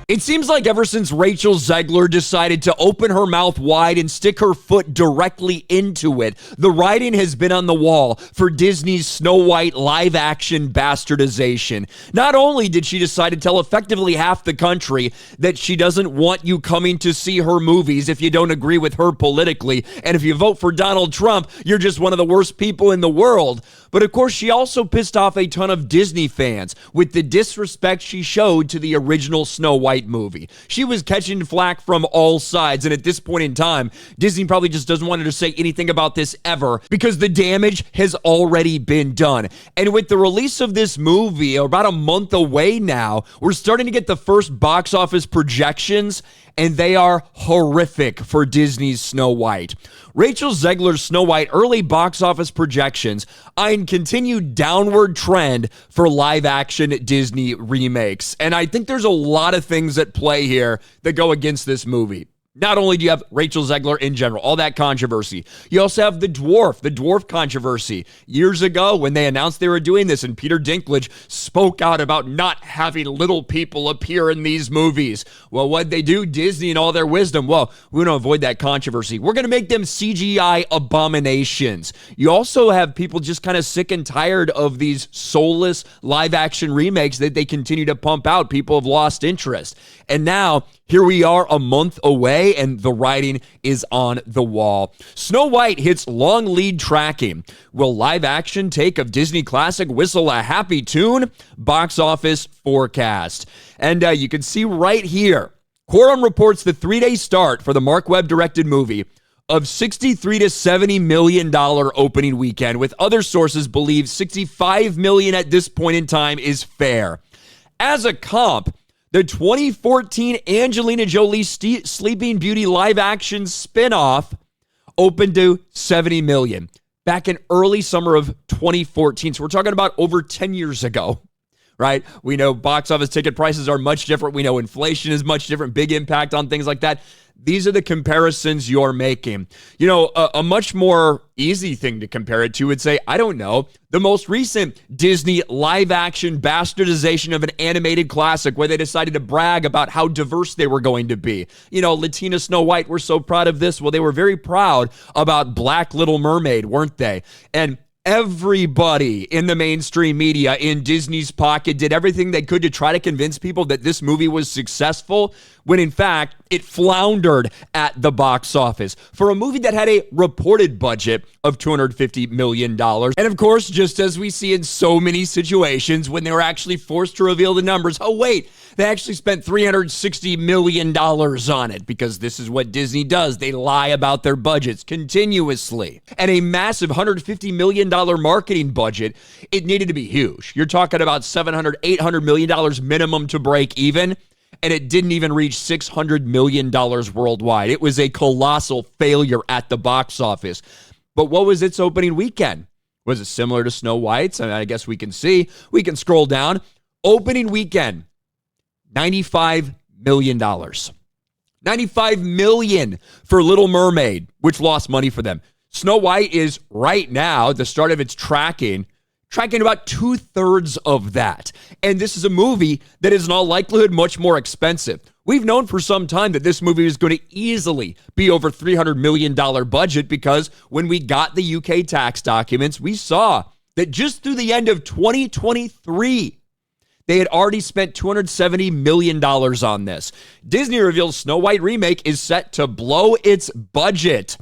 It seems like ever since Rachel Zegler decided to open her mouth wide and stick her foot directly into it, the writing has been on the wall for Disney's Snow White live-action bastardization. Not only did she decide to tell effectively half the country that she doesn't want you coming to see her movies if you don't agree with her politically, and if you vote for Donald Trump, you're just one of the worst people in the world. But of course, she also pissed off a ton of Disney fans with the disrespect she showed to the original Snow White movie. She was catching flack from all sides, and at this point in time, Disney probably just doesn't want her to say anything about this ever because the damage has already been done. And with the release of this movie about a month away now, we're starting to get the first box office projections, and they are horrific for Disney's Snow White. Rachel Zegler's Snow White early box office projections are in continued downward trend for live-action Disney remakes. And I think there's a lot of things at play here that go against this movie. Not only do you have Rachel Zegler in general, all that controversy, you also have the dwarf controversy. Years ago, when they announced they were doing this, and Peter Dinklage spoke out about not having little people appear in these movies. Well, what'd they do? Disney and all their wisdom. Well, we want to avoid that controversy. We're going to make them CGI abominations. You also have people just kind of sick and tired of these soulless live-action remakes that they continue to pump out. People have lost interest. And now, here we are a month away, and the writing is on the wall. Snow White hits long lead tracking. Will live action take of Disney classic whistle a happy tune? Box office forecast. And you can see right here, Quorum reports the 3-day start for the Mark Webb directed movie of $63 to $70 million opening weekend, with other sources believe $65 million at this point in time is fair. As a comp, the 2014 Angelina Jolie Sleeping Beauty live-action spinoff opened to $70 million back in early summer of 2014. So we're talking about over 10 years ago, right? We know box office ticket prices are much different. We know inflation is much different, big impact on things like that. These are the comparisons you're making. You know, a much more easy thing to compare it to would say, I don't know, the most recent Disney live-action bastardization of an animated classic where they decided to brag about how diverse they were going to be. You know, Latina Snow White, we're so proud of this. Well, they were very proud about Black Little Mermaid, weren't they? And everybody in the mainstream media in Disney's pocket did everything they could to try to convince people that this movie was successful, when in fact, it floundered at the box office for a movie that had a reported budget of $250 million. And of course, just as we see in so many situations, when they were actually forced to reveal the numbers, oh wait, they actually spent $360 million on it, because this is what Disney does. They lie about their budgets continuously. And a massive $150 million marketing budget, it needed to be huge. You're talking about $700, $800 million minimum to break even. And it didn't even reach $600 million worldwide. It was a colossal failure at the box office. But what was its opening weekend? Was it similar to Snow White's? I guess we can see. We can scroll down. Opening weekend, $95 million. $95 million for Little Mermaid, which lost money for them. Snow White is right now, at the start of its tracking about 2/3 of that. And this is a movie that is in all likelihood much more expensive. We've known for some time that this movie is going to easily be over $300 million budget, because when we got the UK tax documents, we saw that just through the end of 2023, they had already spent $270 million on this. Disney reveals Snow White remake is set to blow its budget.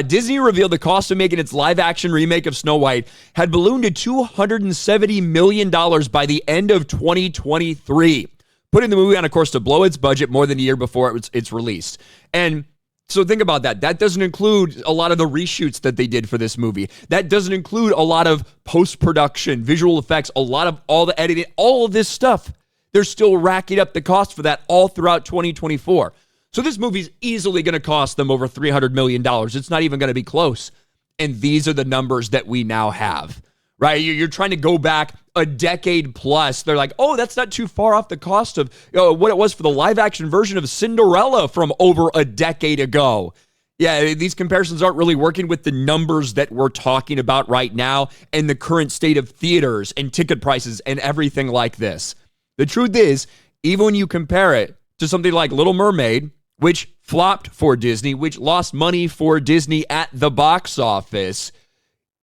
Disney revealed the cost of making its live-action remake of Snow White had ballooned to $270 million by the end of 2023, putting the movie on a course to blow its budget more than a year before it's released. And so think about that. That doesn't include a lot of the reshoots that they did for this movie. That doesn't include a lot of post-production, visual effects, a lot of all the editing, all of this stuff. They're still racking up the cost for that all throughout 2024. So this movie's easily going to cost them over $300 million. It's not even going to be close. And these are the numbers that we now have, right? You're trying to go back a decade plus. They're like, oh, that's not too far off the cost of what it was for the live action version of Cinderella from over a decade ago. Yeah, these comparisons aren't really working with the numbers that we're talking about right now and the current state of theaters and ticket prices and everything like this. The truth is, even when you compare it to something like Little Mermaid, which flopped for Disney, which lost money for Disney at the box office.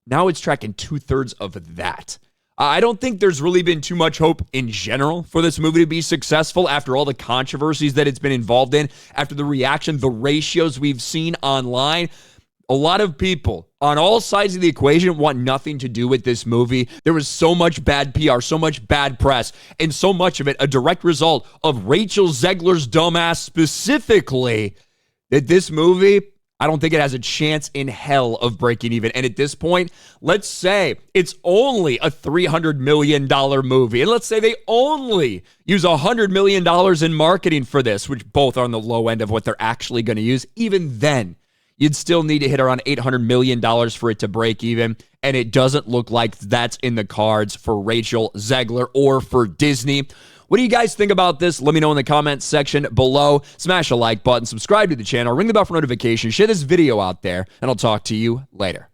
Now it's tracking 2/3 of that. I don't think there's really been too much hope in general for this movie to be successful after all the controversies that it's been involved in, after the reaction, the ratios we've seen online. A lot of people on all sides of the equation want nothing to do with this movie. There was so much bad PR, so much bad press, and so much of it a direct result of Rachel Zegler's dumbass specifically, that this movie, I don't think it has a chance in hell of breaking even. And at this point, let's say it's only a $300 million movie. And let's say they only use $100 million in marketing for this, which both are on the low end of what they're actually going to use. Even then, you'd still need to hit around $800 million for it to break even. And it doesn't look like that's in the cards for Rachel Zegler or for Disney. What do you guys think about this? Let me know in the comments section below. Smash a like button, subscribe to the channel, ring the bell for notifications, share this video out there, and I'll talk to you later.